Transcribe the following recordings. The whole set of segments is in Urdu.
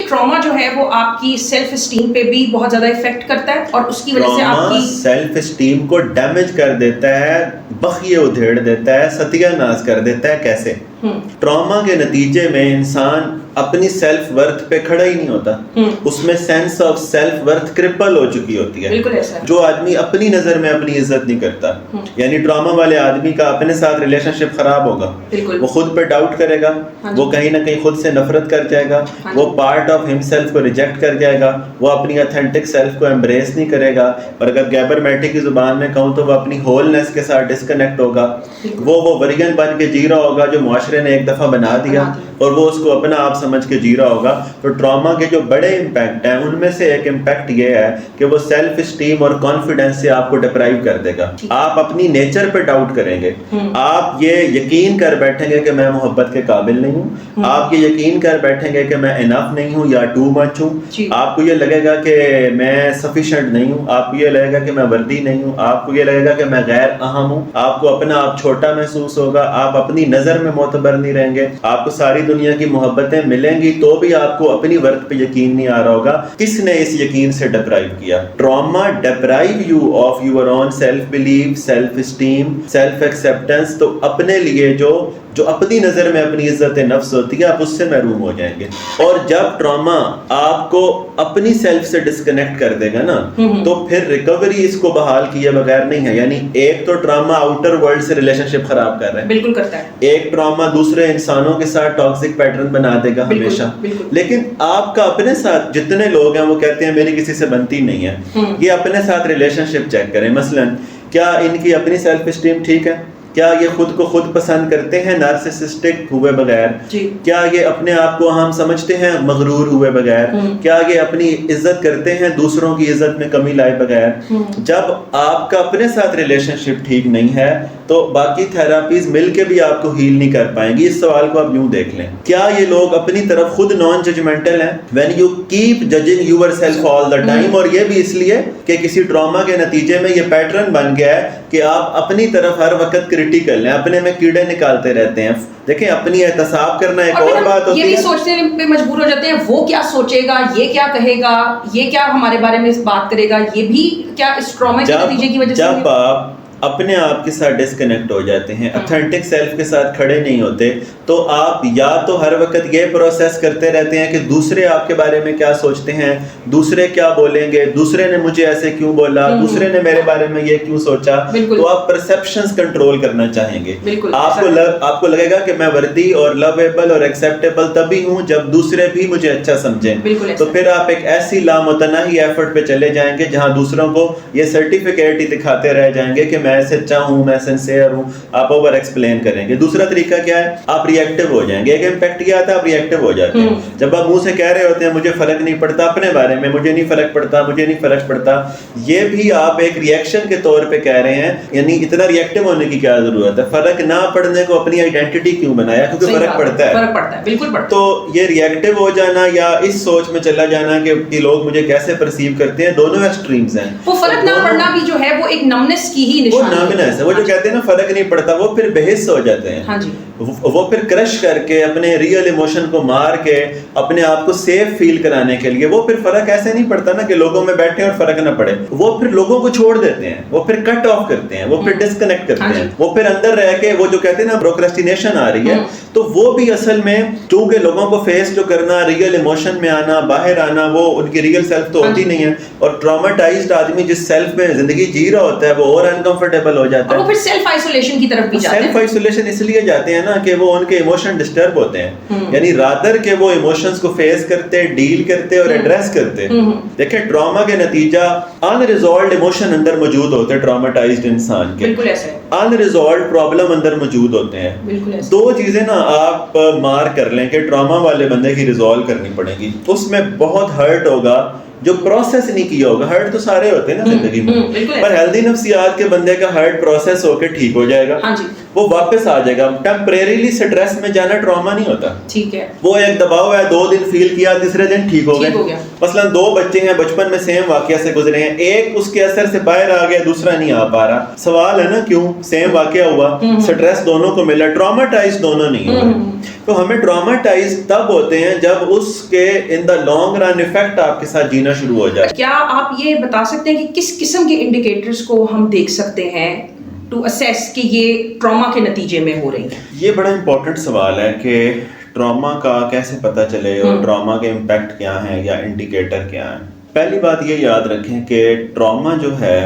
ٹراما جو ہے وہ آپ کی سیلف اسٹیم پہ بھی بہت زیادہ افیکٹ کرتا ہے اور اس کی وجہ سے آپ کی سیلف اسٹیم کو ڈیمیج کر دیتا ہے, بخیے ادھیڑ دیتا ہے, ستیہ ناز کر دیتا ہے. کیسے؟ ٹراما کے نتیجے میں انسان اپنی سیلف ورتھ پہ کھڑا ہی نہیں ہوتا, اس میں sense of self worth cripple ہو چکی ہوتی ہے. جو آدمی اپنی نظر میں اپنی عزت نہیں کرتا, یعنی ٹراما والے آدمی کا اپنے ساتھ ریلیشن شپ خراب ہوگا, وہ خود پہ ڈاؤٹ کرے گا, وہ کہیں نہ کہیں خود سے نفرت کر جائے گا, وہ پارٹ آف ہم سیلف کو ریجیکٹ کر جائے گا, وہ اپنی اتھینٹک سیلف کو ایمبریس نہیں کرے گا, اور اگر گیبر میٹی کی زبان میں کہوں تو وہ اپنی ہولنس کے ساتھ ڈسکنیکٹ ہوگا. وہ ورین بن کے جی رہا ہوگا جو معاشرے نے ایک دفعہ بنا دیا, اور وہ اس کو اپنا آپ سمجھ کے جی رہا ہوگا. تو ٹراما کے جو بڑے امپیکٹ ہیں ان میں سے ایک امپیکٹ یہ ہے کہ وہ سیلف اسٹیم اور کانفیڈنس سے آپ کو ڈپرائیو کر دے گا. آپ اپنی نیچر پہ ڈاؤٹ کریں گے, آپ یہ یقین کر بیٹھیں گے کہ میں محبت کے قابل نہیں ہوں, آپ یہ یقین کر بیٹھیں گے کہ میں انف نہیں ہوں یا ٹو مچ ہوں, آپ کو یہ لگے گا کہ میں سفیشینٹ نہیں ہوں, آپ کو یہ لگے گا کہ میں وردی نہیں ہوں, آپ کو یہ لگے گا کہ میں غیر اہم ہوں, آپ کو اپنا آپ چھوٹا محسوس ہوگا, آپ اپنی نظر میں معتبر نہیں رہیں گے, آپ کو ساری دنیا کی محبتیں ملیں گی تو بھی آپ کو اپنی ورتھ پہ یقین نہیں آ رہا ہوگا. کس نے اس یقین سے ڈپرائیو کیا؟ Trauma deprive you of your own self belief, self esteem, self acceptance. تو اپنے لیے جو اپنی نظر میں اپنی عزت نفس ہوتی ہے آپ اس سے محروم ہو جائیں گے. اور جب ٹراما آپ کو اپنی سیلف سے ڈسکنیکٹ کر دے گا نا تو پھر ریکوری اس کو بحال کیے بغیر نہیں ہے. یعنی ایک تو ٹراما آؤٹر ورلڈ سے ریلیشن شپ خراب کر رہا ہے, بالکل کرتا ہے. ایک ٹراما دوسرے انسانوں کے ساتھ ٹاکسک پیٹرن بنا دے گا ہمیشہ. لیکن آپ کا اپنے ساتھ جتنے لوگ ہیں وہ کہتے ہیں میری کسی سے بنتی نہیں ہے, یہ اپنے ساتھ ریلیشن شپ چیک کریں. مثلا کیا ان کی اپنی سیلف اسٹیم ٹھیک ہے؟ کیا یہ خود کو خود پسند کرتے ہیں نارسسسٹک ہوئے بغیر؟ کیا یہ اپنے آپ کو اہم سمجھتے ہیں مغرور ہوئے بغیر؟ کیا یہ اپنی عزت کرتے ہیں دوسروں کی عزت میں کمی لائے بغیر؟ جب آپ کا اپنے ساتھ ریلیشن شپ ٹھیک نہیں ہے تو باقی تھراپیز مل کے بھی آپ کو ہیل نہیں کر پائیں گی. اس سوال کو آپ یوں دیکھ لیں, کیا یہ لوگ اپنی طرف خود نان ججمنٹل ہیں؟ when you keep judging yourself all the time, اور یہ بھی اس لیے کہ کسی ٹراما کے نتیجے میں یہ پیٹرن بن گیا ہے کہ آپ اپنی طرف ہر وقت کریٹیکل ہیں, اپنے میں کیڑے نکالتے رہتے ہیں. دیکھیں اپنی احتساب کرنا ایک اور بات ہوتی ہے, یہ بھی سوچنے پہ مجبور ہو جاتے ہیں وہ کیا سوچے گا, یہ کیا کہے گا, یہ کیا ہمارے بارے میں بات کرے گا, یہ بھی کیا اس ٹراما کے نتیجے کی وجہ سے. جب آپ اپنے آپ کے ساتھ ڈسکنیکٹ ہو جاتے ہیں, اتھینٹک سیلف کے ساتھ کھڑے نہیں ہوتے, تو آپ یا تو ہر وقت یہ پروسیس کرتے رہتے ہیں کہ دوسرے آپ کے بارے میں کیا سوچتے ہیں, دوسرے کیا بولیں گے, دوسرے نے مجھے ایسے کیوں بولا, دوسرے نے میرے بارے میں یہ کیوں سوچا. تو آپ پرسیپشنز کنٹرول کرنا چاہیں گے. آپ کو لگے گا کہ میں وردی اور لویبل اور ایکسیپٹیبل تبھی ہوں جب دوسرے بھی مجھے اچھا سمجھیں. تو پھر آپ ایک ایسی لامتناہی ایفرٹ پہ چلے جائیں گے جہاں دوسروں کو یہ سرٹیفکیٹ ہی دکھاتے رہ جائیں گے کہ میں سچا ہوں, میں سنسیئر ہوں. آپ اوور ایکسپلین کریں گے. دوسرا طریقہ کیا ہے, آپ ری ایکٹیو ہو جائیں گے. ایک امپیکٹ کیا آتا ہے, آپ ری ایکٹیو ہو جاتے ہیں. جب آپ منہ سے کہہ رہے ہوتے ہیں مجھے فرق نہیں پڑتا اپنے بارے میں, مجھے نہیں فرق پڑتا, مجھے نہیں فرق پڑتا, یہ بھی آپ ایک ری ایکشن کے طور پہ کہہ رہے ہیں. یعنی اتنا ری ایکٹیو ہونے کی کیا ضرورت ہے؟ فرق نہ پڑنے کو اپنی آئیڈینٹی کیوں بنایا؟ کیونکہ فرق پڑتا ہے. بالکل پڑتا ہے. تو یہ ری ایکٹیو ہو جانا یا اس سوچ میں چلا جانا کہ لوگ مجھے کیسے پرسیو کرتے ہیں, دونوں ایکسٹریمز ہیں. وہ فرق نہ پڑنا بھی جو ہے وہ ایک نمنس کی ہی نشانی ہے. وہ جو کہتے ہیں نا فرق نہیں پڑتا, وہ پھر بحث ہو جاتے ہیں. وہ پھر کرش کر کے اپنے ریئل ایموشن کو مار کے اپنے آپ کو سیف فیل کرانے کے لیے, وہ پھر فرق ایسے نہیں پڑتا نا کہ لوگوں میں بیٹھے اور فرق نہ پڑے. وہ پھر لوگوں کو چھوڑ دیتے ہیں, وہ پھر کٹ آف کرتے ہیں, وہ پھر ڈسکنیکٹ کرتے ہیں. وہ پھر اندر رہ کے وہ جو کہتے ہیں نا پروکرسٹینیشن آ رہی ہے, تو وہ بھی اصل میں چونکہ لوگوں کو فیس جو کرنا, ریئل ایموشن میں آنا, باہر آنا, وہ ان کی ریئل سیلف تو ہوتی نہیں ہے. اور ٹراماٹائزڈ آدمی جس سیلف میں زندگی جی رہا ہوتا ہے وہ اور انکمفرٹیبل ہو جاتا ہے. وہ پھر سیلف آئسولیشن کی طرف بھی جاتے ہیں. سیلف آئسولیشن اس لیے جاتے ہیں نا کہ وہ ان کے ایموشن ڈسٹرب ہوتے ہیں. یعنی رادر کہ وہ ایموشنز کو فیس کرتے, ڈیل کرتے اور ایڈریس کرتے. دیکھیں ٹراما کے نتیجہ انریزولوڈ ایموشن اندر موجود ہوتے ہیں ٹراماٹائزڈ انسان کے. بالکل ایسے انریزولوڈ پرابلم اندر موجود ہوتے ہیں. دو چیزیں نا آپ مار کر لیں کہ ٹراما والے بندے کی ریزالو کرنی پڑے گی. اس میں بہت ہرٹ ہوگا جو پروسیس نہیں کیا ہوگا. ہرٹ تو سارے ہوتے ہیں نا زندگی میں, پر ہیلدی نفسیات کے بندے کا ہرٹ پروسیس ہو کے ٹھیک ہو جائے گا. وہ واپس آ جائے گا. ٹیمپریریلی سٹریس میں جانا ٹراما نہیں ہوتا. ٹھیک ہے. وہ ایک دباؤ ہے, 2 دن فیل کیا, تیسرے دن ٹھیک ہو گیا. مثلا 2 بچے ہیں بچپن میں سیم واقعہ سے گزرے ہیں, ایک اس کے اثر سے باہر آ گیا, دوسرا نہیں آ پا رہا. سوال ہے نا کیوں؟ سیم واقعہ ہوا, سٹریس دونوں کو ملا, ٹراماٹائز دونوں نہیں ہوئے. تو ہمیں ٹراماٹائز تب ہوتے ہیں جب اس کے ان دا لانگ رن افیکٹ آپ کے ساتھ جینا شروع ہو جائے. کیا آپ یہ بتا سکتے ہیں کہ کس قسم کے انڈیکیٹرز کو ہم دیکھ سکتے ہیں ٹو اسیس کہ یہ ٹراما کے نتیجے میں ہو رہی ہیں؟ یہ بڑا امپورٹنٹ سوال ہے کہ ٹراما کا کیسے پتہ چلے اور ٹراما کے امپیکٹ کیا ہیں یا انڈیکیٹر کیا ہیں. پہلی بات یہ یاد رکھیں کہ ٹراما جو ہے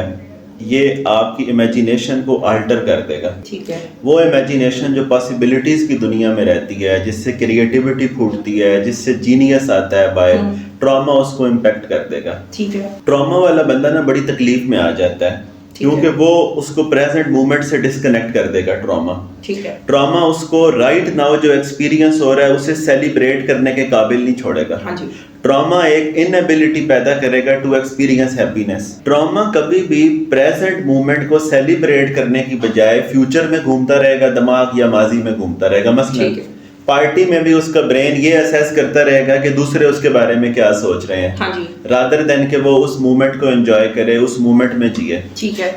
یہ آپ کی امیجینیشن کو آلٹر کر دے گا. ٹھیک ہے. وہ امیجینیشن جو پاسبلٹیز کی دنیا میں رہتی ہے, جس سے کریٹیوٹی پھوٹتی ہے, جس سے جینیس آتا ہے باہر, ٹراما اس کو امپیکٹ کر دے گا. ٹھیک ہے. ٹراما والا بندہ نا بڑی تکلیف میں آ جاتا ہے کیونکہ وہ اس کو پریزنٹ مومنٹ سے ڈسکنیکٹ کر دے گا. ٹراما اس کو رائٹ ناؤ جو ایکسپیرینس ہو رہا ہے اسے سیلیبریٹ کرنے کے قابل نہیں چھوڑے گا. ٹراما ایک انیبلٹی پیدا کرے گا ٹو ایکسپیرینس ہیپینس. ٹراما کبھی بھی پریزنٹ مومنٹ کو سیلیبریٹ کرنے کی بجائے فیوچر میں گھومتا رہے گا دماغ, یا ماضی میں گھومتا رہے گا. مثلا پارٹی میں بھی اس کا برین یہ اسیس کرتا رہے گا کہ دوسرے اس کے بارے میں کیا سوچ رہے ہیں, رادر دین کہ وہ اس مومنٹ کو انجوائے کرے, اس مومنٹ میں جیے.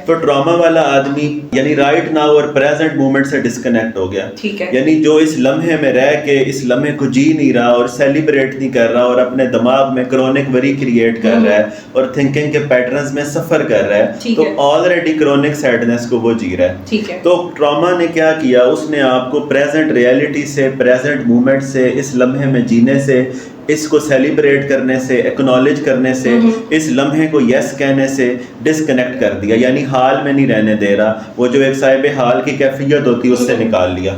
تو ٹراما والا آدمی یعنی رائٹ ناؤ اور پریزنٹ مومنٹ سے ڈسکنیکٹ ہو گیا. یعنی جو اس لمحے میں رہ کے اس لمحے کو جی نہیں رہا اور سیلیبریٹ نہیں کر رہا اور اپنے دماغ میں کرونک وری کریٹ کر رہا ہے اور تھنکنگ کے پیٹرنز میں سفر کر رہا ہے, تو آلریڈی کرونک سیڈنس کو وہ جی رہا ہے. تو ٹراما نے کیا کیا, اس نے آپ کو پریزنٹ ریئلٹی سے, پریزنٹ مومنٹ سے, اس لمحے میں جینے سے, اس کو سیلیبریٹ کرنے سے, ایکنالج کرنے سے, اس لمحے کو یس کہنے سے ڈسکنیکٹ کر دیا. یعنی حال میں نہیں رہنے دے رہا, وہ جو ایک صاحب حال کی کیفیت ہوتی ہے اس سے نکال لیا.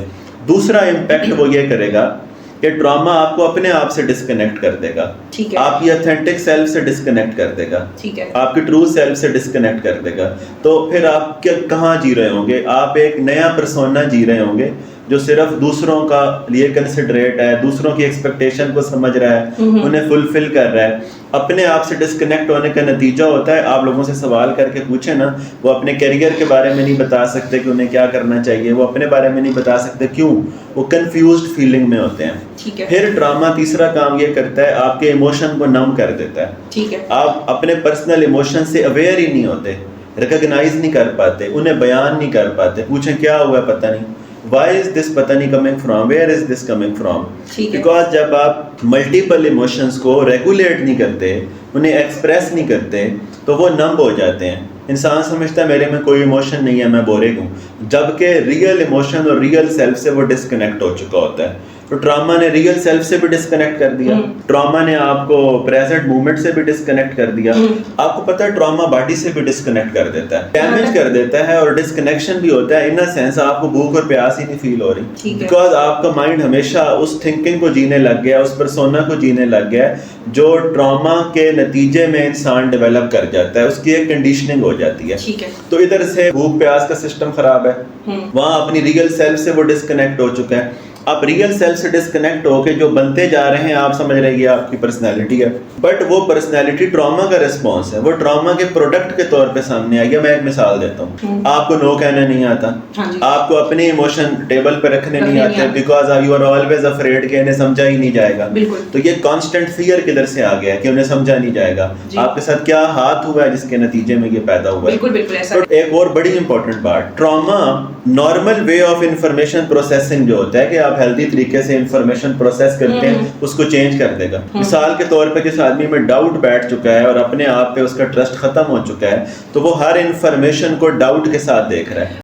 دوسرا امپیکٹ وہ یہ کرے گا کہ ڈراما آپ کو اپنے آپ سے ڈسکنیکٹ کر دے گا, آپ کی اتھینٹک سیلف سے ڈسکنیکٹ کر دے گا, آپ کی ٹرو سیلف سے ڈسکنیکٹ کر دے گا. تو پھر آپ کہاں جی رہے ہوں گے؟ آپ ایک نیا پرسونا جی رہے ہوں گے جو صرف دوسروں کا لیے کنسیڈریٹ ہے, دوسروں کی ایکسپیکٹیشن کو سمجھ رہا ہے, انہیں فلفل کر رہا ہے. اپنے آپ سے ڈسکنیکٹ ہونے کا نتیجہ ہوتا ہے, آپ لوگوں سے سوال کر کے پوچھیں نا, وہ اپنے کیریئر کے بارے میں نہیں بتا سکتے کہ انہیں کیا کرنا چاہیے, وہ اپنے بارے میں نہیں بتا سکتے. کیوں؟ وہ کنفیوزڈ فیلنگ میں ہوتے ہیں. پھر ڈراما تیسرا کام یہ کرتا ہے, آپ کے ایموشن کو نم کر دیتا ہے. آپ اپنے پرسنل ایموشن سے اویئر ہی نہیں ہوتے, ریکگنائز نہیں کر پاتے, انہیں بیان نہیں کر پاتے. پوچھیں کیا ہوا ہے, پتہ نہیں. Why is this پتہ نہیں coming from? Where is this coming from? Because جب آپ ملٹیپل ایموشنز کو ریگولیٹ نہیں کرتے, انہیں ایکسپریس نہیں کرتے, تو وہ نمب ہو جاتے ہیں. انسان سمجھتا ہے میرے میں کوئی ایموشن نہیں ہے, میں بورنگ ہوں, جبکہ ریئل ایموشن اور ریئل سیلف سے وہ ڈسکنیکٹ ہو چکا ہوتا ہے. تو ٹراما نے ریئل سیلف سے بھی ڈسکنیکٹ کر دیا, ٹراما نے آپ کو پریزنٹ مومنٹ سے بھی ڈسکنیکٹ کر دیا. آپ کو پتہ ہے ٹراما باڈی سے بھی ڈسکنیکٹ کر دیتا ہے, ڈیمیج کر دیتا ہے, اور ڈسکنیکشن بھی ہوتا ہے ان اے سینس آپ کو بھوک اور پیاس ہی نہیں فیل ہو رہی, بیکاز آپ کا مائنڈ ہمیشہ اس تھنکنگ کو جینے لگ گیا, اس پرسونا کو جینے لگ گیا جو ٹراما کے نتیجے میں انسان ڈیولپ کر جاتا ہے, اس کی ایک کنڈیشننگ ہو جاتی ہے. تو ادھر سے بھوک پیاس کا سسٹم خراب ہے, وہاں اپنی ریئل سیلف سے وہ ڈسکنیکٹ ہو چکا ہے. آپ ریئل سیلف سے ڈسکنیکٹ ہو کے جو بنتے جا رہے ہیں, آپ سمجھ رہے ہیں یہ آپ کی پرسنالٹی ہے, بٹ وہ پرسنالٹی ٹراما کا رسپانس ہے, وہ ٹراما کے پروڈکٹ کے طور پہ سامنے آئی ہے. میں ایک مثال دیتا ہوں, آپ کو نو کہنا نہیں آتا, آپ کو اپنے ایموشن ٹیبل پہ رکھنے نہیں آتے, because you are always afraid کہ انہیں سمجھا ہی نہیں جائے گا. تو یہ کانسٹنٹ فیئر کدھر سے آ گیا کہ انہیں سمجھا نہیں جائے گا. آپ کے ساتھ کیا ہاتھ ہوا ہے جس کے نتیجے میں یہ پیدا ہوا ہے. ایک اور بڑی امپورٹنٹ بات, trauma normal way of information processing جو ہوتا ہے کہ آپ ہیلدی طریقے سے انفارمیشن پروسیس کرتے ہیں, اس کو چینج کر دے گا. مثال کے طور پہ جس آدمی میں ڈاؤٹ بیٹھ چکا ہے اور اپنے آپ پہ اس کا ٹرسٹ ختم ہو چکا ہے, تو وہ ہر انفارمیشن کو ڈاؤٹ کے ساتھ دیکھ رہا ہے.